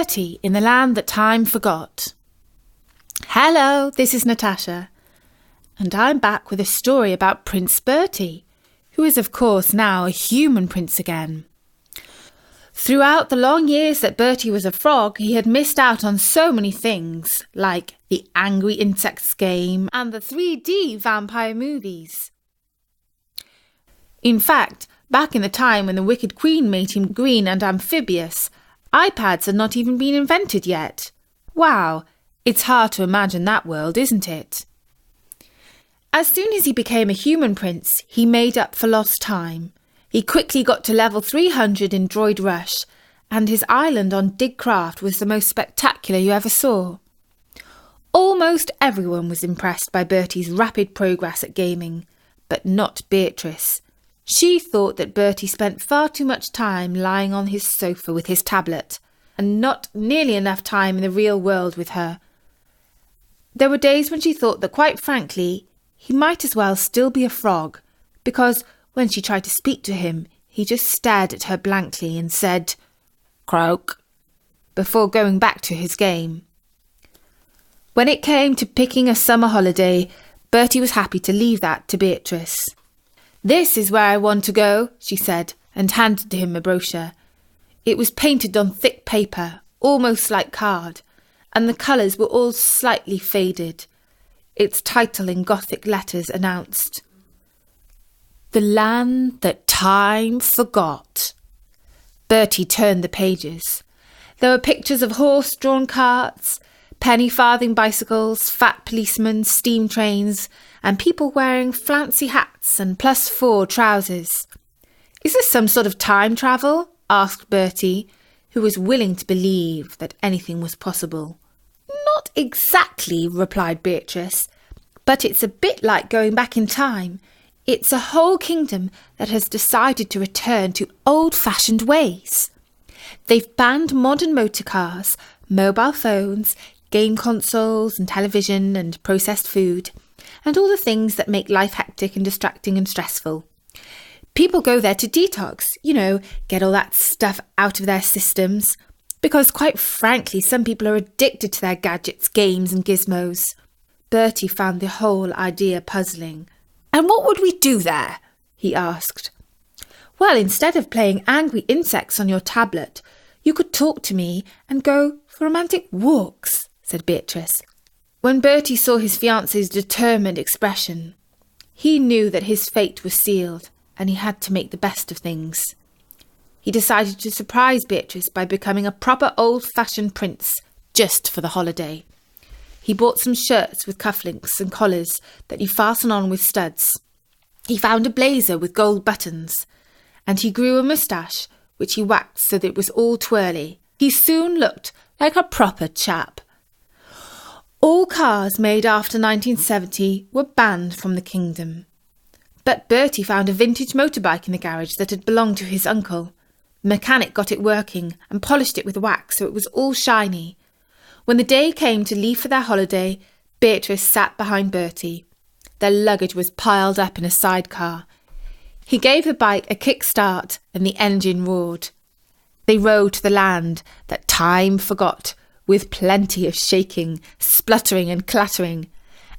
Bertie in the land that time forgot. Hello, this is Natasha, and I'm back with a story about Prince Bertie, who is of course now a human prince again. Throughout the long years that Bertie was a frog, he had missed out on so many things, like the Angry Insects game and the 3D vampire movies. In fact, back in the time when the Wicked Queen made him green and amphibious, iPads had not even been invented yet. Wow, it's hard to imagine that world, isn't it? As soon as he became a human prince, he made up for lost time. He quickly got to level 300 in Droid Rush, and his island on Digcraft was the most spectacular you ever saw. Almost everyone was impressed by Bertie's rapid progress at gaming, but not Beatrice. She thought that Bertie spent far too much time lying on his sofa with his tablet, and not nearly enough time in the real world with her. There were days when she thought that, quite frankly, he might as well still be a frog, because when she tried to speak to him, he just stared at her blankly and said, "Croak," before going back to his game. When it came to picking a summer holiday, Bertie was happy to leave that to Beatrice. "This is where I want to go," she said, and handed him a brochure. It was painted on thick paper, almost like card, and the colours were all slightly faded. Its title in Gothic letters announced, "The Land That Time Forgot." Bertie turned the pages. There were pictures of horse-drawn carts, penny-farthing bicycles, fat policemen, steam trains, and people wearing flouncy hats and +4 trousers. "Is this some sort of time travel?" asked Bertie, who was willing to believe that anything was possible. "Not exactly," replied Beatrice, "but it's a bit like going back in time. It's a whole kingdom that has decided to return to old-fashioned ways. They've banned modern motor cars, mobile phones, game consoles and television and processed food, and all the things that make life hectic and distracting and stressful. People go there to detox, get all that stuff out of their systems, because quite frankly, some people are addicted to their gadgets, games and gizmos." Bertie found the whole idea puzzling. "And what would we do there?" he asked. "Well, instead of playing Angry Insects on your tablet, you could talk to me and go for romantic walks," said Beatrice. When Bertie saw his fiancée's determined expression, he knew that his fate was sealed and he had to make the best of things. He decided to surprise Beatrice by becoming a proper old-fashioned prince just for the holiday. He bought some shirts with cufflinks and collars that you fasten on with studs. He found a blazer with gold buttons, and he grew a moustache, which he waxed so that it was all twirly. He soon looked like a proper chap. All cars made after 1970 were banned from the kingdom. But Bertie found a vintage motorbike in the garage that had belonged to his uncle. The mechanic got it working and polished it with wax so it was all shiny. When the day came to leave for their holiday, Beatrice sat behind Bertie. Their luggage was piled up in a sidecar. He gave the bike a kick-start and the engine roared. They rode to the land that time forgot, with plenty of shaking, spluttering and clattering,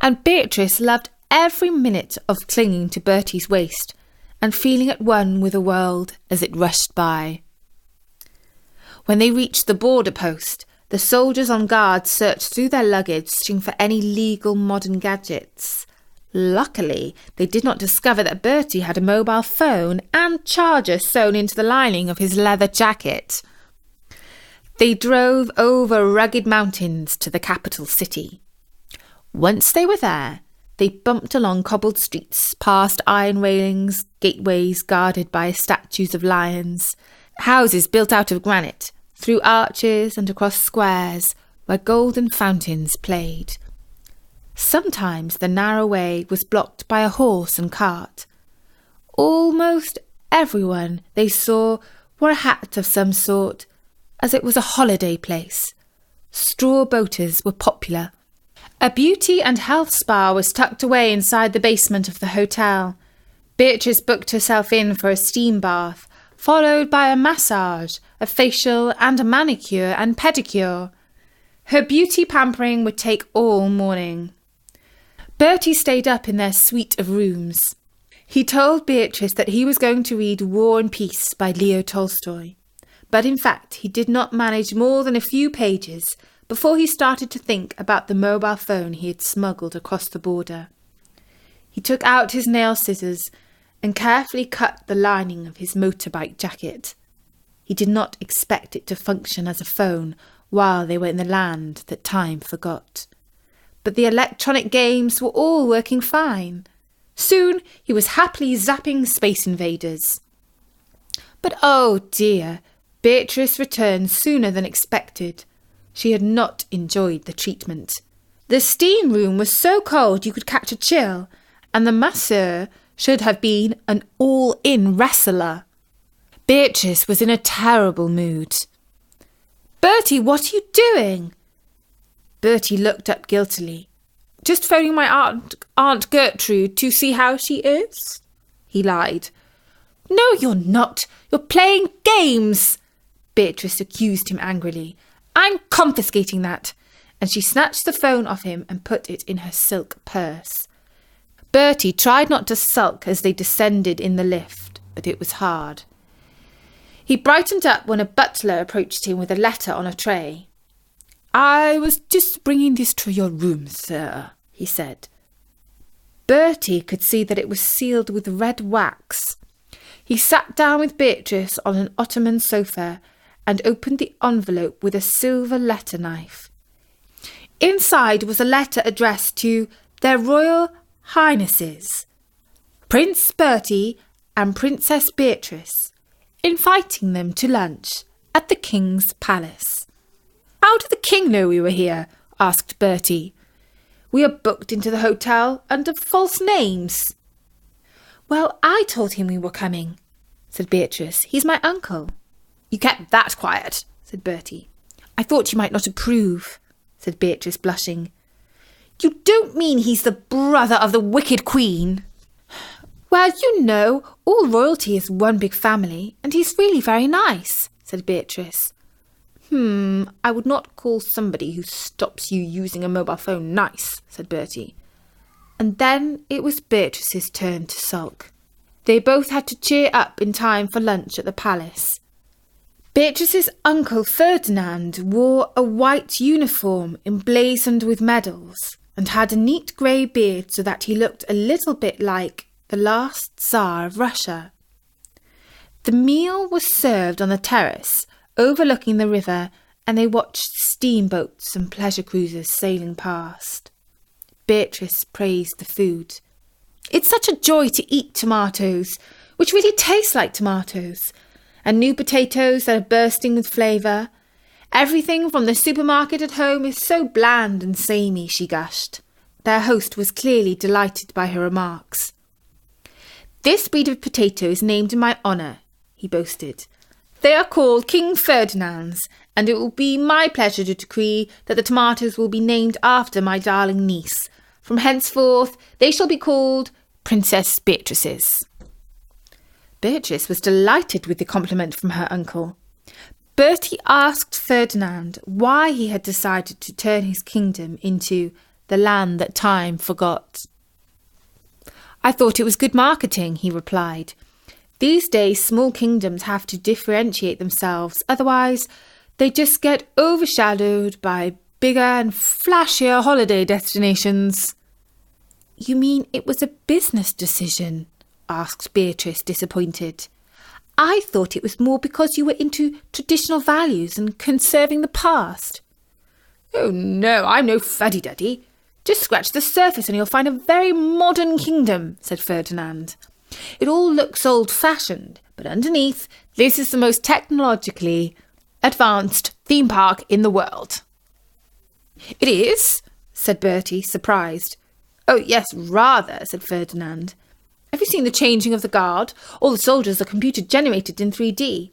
and Beatrice loved every minute of clinging to Bertie's waist and feeling at one with the world as it rushed by. When they reached the border post, the soldiers on guard searched through their luggage, searching for any legal modern gadgets. Luckily, they did not discover that Bertie had a mobile phone and charger sewn into the lining of his leather jacket. They drove over rugged mountains to the capital city. Once they were there, they bumped along cobbled streets, past iron railings, gateways guarded by statues of lions, houses built out of granite, through arches and across squares where golden fountains played. Sometimes the narrow way was blocked by a horse and cart. Almost everyone they saw wore a hat of some sort, as it was a holiday place. Straw boaters were popular. A beauty and health spa was tucked away inside the basement of the hotel. Beatrice booked herself in for a steam bath, followed by a massage, a facial and a manicure and pedicure. Her beauty pampering would take all morning. Bertie stayed up in their suite of rooms. He told Beatrice that he was going to read War and Peace by Leo Tolstoy, but in fact he did not manage more than a few pages before he started to think about the mobile phone he had smuggled across the border. He took out his nail scissors and carefully cut the lining of his motorbike jacket. He did not expect it to function as a phone while they were in the land that time forgot. But the electronic games were all working fine. Soon he was happily zapping Space Invaders. But oh dear, Beatrice returned sooner than expected. She had not enjoyed the treatment. The steam room was so cold you could catch a chill, and the masseur should have been an all-in wrestler. Beatrice was in a terrible mood. "Bertie, what are you doing?" Bertie looked up guiltily. "Just phoning my Aunt Gertrude to see how she is," he lied. "No, you're not. You're playing games," Beatrice accused him angrily. "I'm confiscating that." And she snatched the phone off him and put it in her silk purse. Bertie tried not to sulk as they descended in the lift, but it was hard. He brightened up when a butler approached him with a letter on a tray. "I was just bringing this to your room, sir," he said. Bertie could see that it was sealed with red wax. He sat down with Beatrice on an ottoman sofa and opened the envelope with a silver letter knife. Inside was a letter addressed to Their Royal Highnesses, Prince Bertie and Princess Beatrice, inviting them to lunch at the King's Palace. "How did the King know we were here?" asked Bertie. "We are booked into the hotel under false names." "Well, I told him we were coming," said Beatrice. "He's my uncle." "You kept that quiet," said Bertie. "I thought you might not approve," said Beatrice, blushing. "You don't mean he's the brother of the wicked Queen?" "Well, you know, all royalty is one big family, and he's really very nice," said Beatrice. I would not call somebody who stops you using a mobile phone nice," said Bertie. And then it was Beatrice's turn to sulk. They both had to cheer up in time for lunch at the palace. Beatrice's uncle Ferdinand wore a white uniform emblazoned with medals and had a neat grey beard so that he looked a little bit like the last Tsar of Russia. The meal was served on the terrace, overlooking the river, and they watched steamboats and pleasure cruisers sailing past. Beatrice praised the food. "It's such a joy to eat tomatoes, which really taste like tomatoes, and new potatoes that are bursting with flavour. Everything from the supermarket at home is so bland and samey," she gushed. Their host was clearly delighted by her remarks. "This breed of potato is named in my honour," he boasted. "They are called King Ferdinand's, and it will be my pleasure to decree that the tomatoes will be named after my darling niece. From henceforth they shall be called Princess Beatrice's." Beatrice was delighted with the compliment from her uncle. Bertie asked Ferdinand why he had decided to turn his kingdom into the land that time forgot. "I thought it was good marketing," he replied. "These days small kingdoms have to differentiate themselves, otherwise they just get overshadowed by bigger and flashier holiday destinations." "You mean it was a business decision?" asked Beatrice, disappointed. "I thought it was more because you were into traditional values and conserving the past." "Oh no, I'm no fuddy-duddy. Just scratch the surface and you'll find a very modern kingdom," said Ferdinand. "It all looks old-fashioned, but underneath, this is the most technologically advanced theme park in the world." "It is?" said Bertie, surprised. "Oh yes, rather," said Ferdinand. "Have you seen the changing of the guard? All the soldiers are computer-generated in 3D.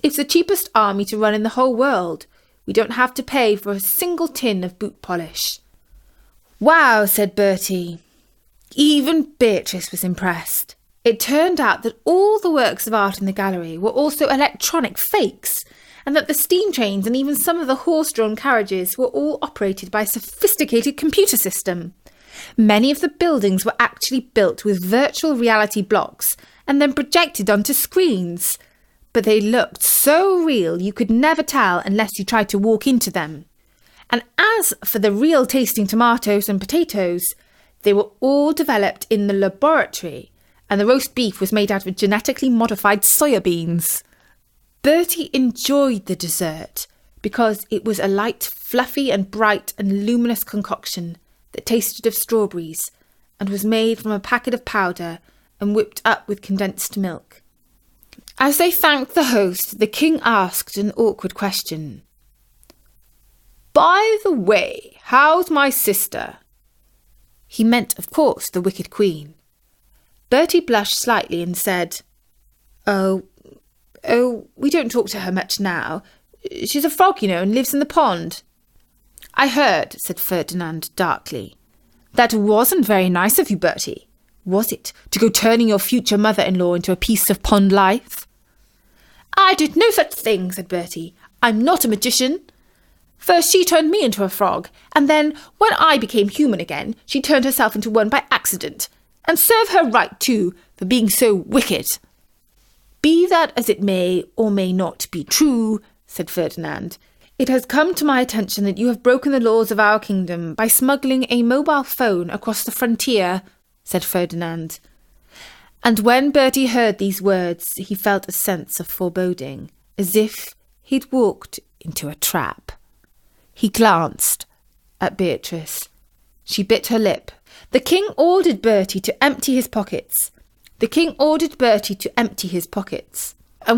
It's the cheapest army to run in the whole world. We don't have to pay for a single tin of boot polish." "Wow," said Bertie. Even Beatrice was impressed. It turned out that all the works of art in the gallery were also electronic fakes, and that the steam trains and even some of the horse-drawn carriages were all operated by a sophisticated computer system. Many of the buildings were actually built with virtual reality blocks and then projected onto screens. But they looked so real you could never tell unless you tried to walk into them. And as for the real tasting tomatoes and potatoes, they were all developed in the laboratory, and the roast beef was made out of genetically modified soya beans. Bertie enjoyed the dessert because it was a light, fluffy and bright and luminous concoction that tasted of strawberries and was made from a packet of powder and whipped up with condensed milk. As they thanked the host, the king asked an awkward question. "By the way, how's my sister?" He meant, of course, the wicked queen. Bertie blushed slightly and said, Oh, we don't talk to her much now. She's a frog, and lives in the pond." "I heard," said Ferdinand darkly. "That wasn't very nice of you, Bertie, was it, to go turning your future mother-in-law into a piece of pond life?" "I did no such thing," said Bertie. "I'm not a magician. First she turned me into a frog, and then, when I became human again, she turned herself into one by accident. And serve her right, too, for being so wicked." "Be that as it may or may not be true," said Ferdinand, "it has come to my attention that you have broken the laws of our kingdom by smuggling a mobile phone across the frontier," said Ferdinand. And when Bertie heard these words, he felt a sense of foreboding, as if he'd walked into a trap. He glanced at Beatrice. She bit her lip. The king ordered Bertie to empty his pockets. And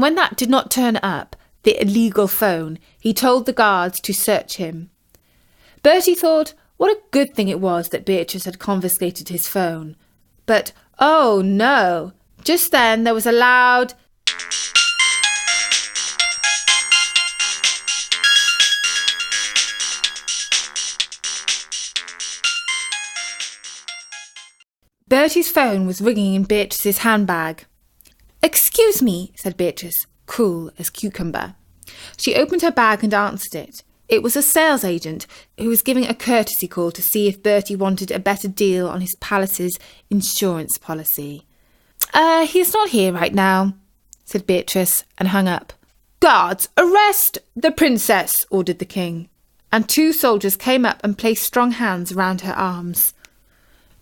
when that did not turn up, the illegal phone, he told the guards to search him. Bertie thought what a good thing it was that Beatrice had confiscated his phone. But, oh no, just then there was a loud Bertie's phone was ringing in Beatrice's handbag. "Excuse me," said Beatrice, cool as cucumber. She opened her bag and answered it. It was a sales agent who was giving a courtesy call to see if Bertie wanted a better deal on his palace's insurance policy. He's not here right now," said Beatrice, and hung up. "Guards, arrest the princess," ordered the king, and 2 soldiers came up and placed strong hands around her arms.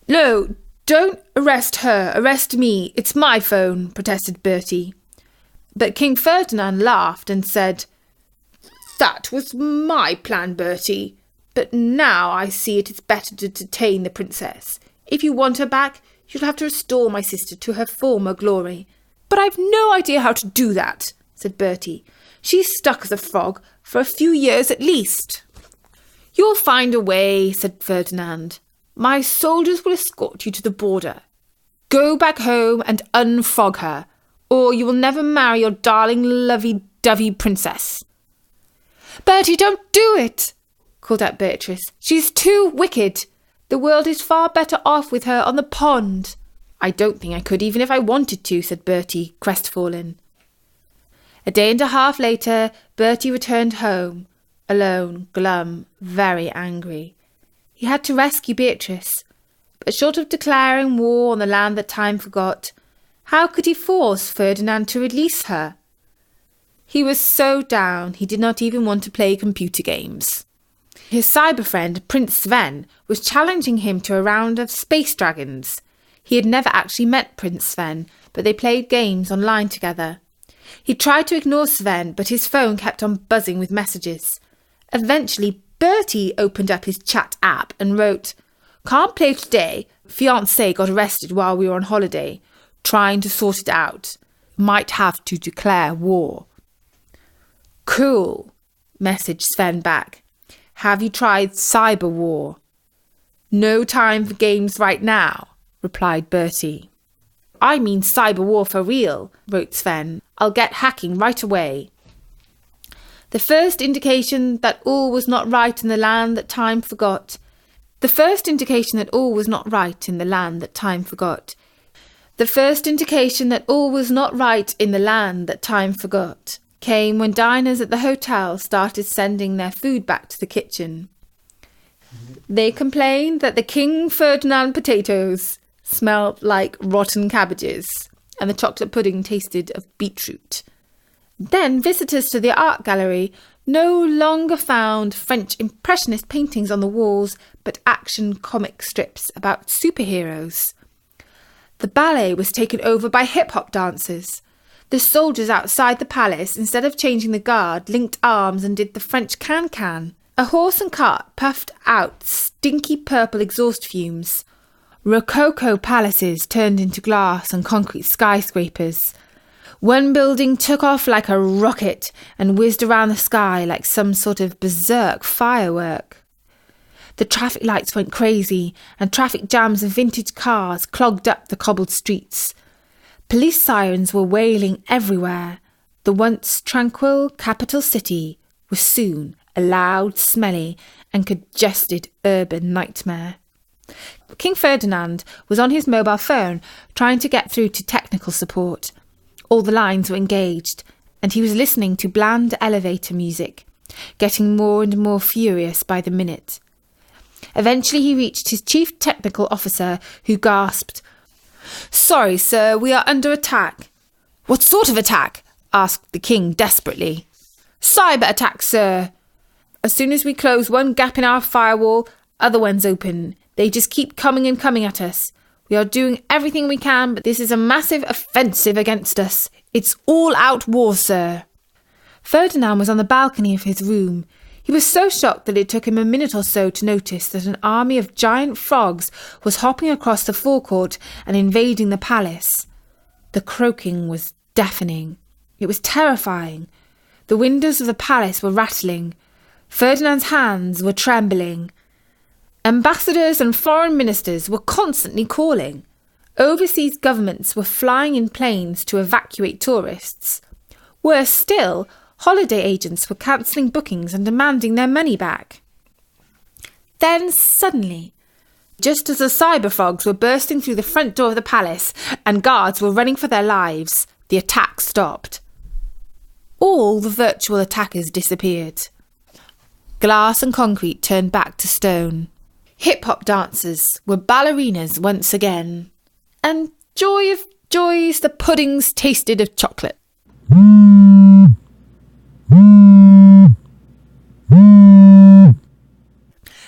"No, don't arrest her, arrest me. It's my phone," protested Bertie. But King Ferdinand laughed and said, "That was my plan, Bertie. But now I see it's better to detain the princess. If you want her back, you'll have to restore my sister to her former glory." "But I've no idea how to do that," said Bertie. "She's stuck as a frog for a few years at least." "You'll find a way," said Ferdinand. "My soldiers will escort you to the border. Go back home and unfrog her, or you will never marry your darling lovey-dovey princess." "Bertie, don't do it," called out Beatrice. "She's too wicked. The world is far better off with her on the pond." "I don't think I could even if I wanted to," said Bertie, crestfallen. A day and a half later, Bertie returned home, alone, glum, very angry. He had to rescue Beatrice, but short of declaring war on the land that time forgot, how could he force Ferdinand to release her? He was so down he did not even want to play computer games. His cyber friend, Prince Sven, was challenging him to a round of space dragons. He had never actually met Prince Sven, but they played games online together. He tried to ignore Sven, but his phone kept on buzzing with messages. Eventually, Bertie opened up his chat app and wrote, "Can't play today. Fiancé got arrested while we were on holiday. Trying to sort it out. Might have to declare war." "Cool," messaged Sven back. "Have you tried cyber war?" "No time for games right now," replied Bertie. "I mean cyber war for real," wrote Sven. "I'll get hacking right away." The first indication that all was not right in the land that time forgot. The first indication that all was not right in the land that time forgot came when diners at the hotel started sending their food back to the kitchen. They complained that the King Ferdinand potatoes smelled like rotten cabbages and the chocolate pudding tasted of beetroot. Then visitors to the art gallery no longer found French impressionist paintings on the walls, but action comic strips about superheroes. The ballet was taken over by hip-hop dancers. The soldiers outside the palace, instead of changing the guard, linked arms and did the French can-can. A horse and cart puffed out stinky purple exhaust fumes. Rococo palaces turned into glass and concrete skyscrapers. One building took off like a rocket and whizzed around the sky like some sort of berserk firework. The traffic lights went crazy and traffic jams of vintage cars clogged up the cobbled streets. Police sirens were wailing everywhere. The once tranquil capital city was soon a loud, smelly and congested urban nightmare. King Ferdinand was on his mobile phone trying to get through to technical support. All the lines were engaged, and he was listening to bland elevator music, getting more and more furious by the minute. Eventually he reached his chief technical officer, who gasped, "Sorry, sir, we are under attack." "What sort of attack?" asked the king desperately. "Cyber attack, sir. As soon as we close one gap in our firewall, other ones open. They just keep coming and coming at us. We are doing everything we can, but this is a massive offensive against us. It's all-out war, sir." Ferdinand was on the balcony of his room. He was so shocked that it took him a minute or so to notice that an army of giant frogs was hopping across the forecourt and invading the palace. The croaking was deafening. It was terrifying. The windows of the palace were rattling. Ferdinand's hands were trembling. Ambassadors and foreign ministers were constantly calling. Overseas governments were flying in planes to evacuate tourists. Worse still, holiday agents were cancelling bookings and demanding their money back. Then suddenly, just as the cyber frogs were bursting through the front door of the palace and guards were running for their lives, the attack stopped. All the virtual attackers disappeared. Glass and concrete turned back to stone. Hip-hop dancers were ballerinas once again. And joy of joys, the puddings tasted of chocolate.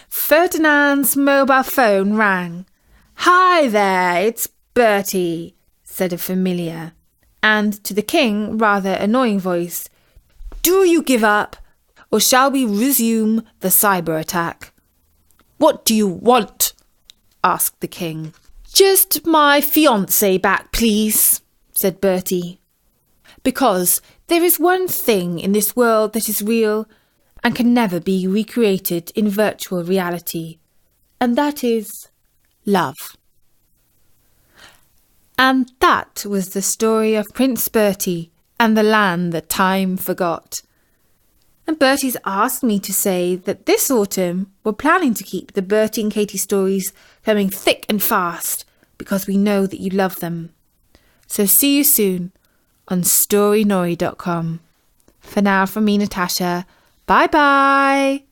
Ferdinand's mobile phone rang. "Hi there, it's Bertie," said a familiar, and to the king, rather annoying voice, "Do you give up, or shall we resume the cyber attack?" "What do you want?" asked the king. "Just my fiancée back, please," said Bertie. "Because there is one thing in this world that is real and can never be recreated in virtual reality, and that is love." And that was the story of Prince Bertie and the land that time forgot. And Bertie's asked me to say that this autumn we're planning to keep the Bertie and Katie stories coming thick and fast because we know that you love them. So see you soon on storynori.com. For now, from me, Natasha, bye-bye.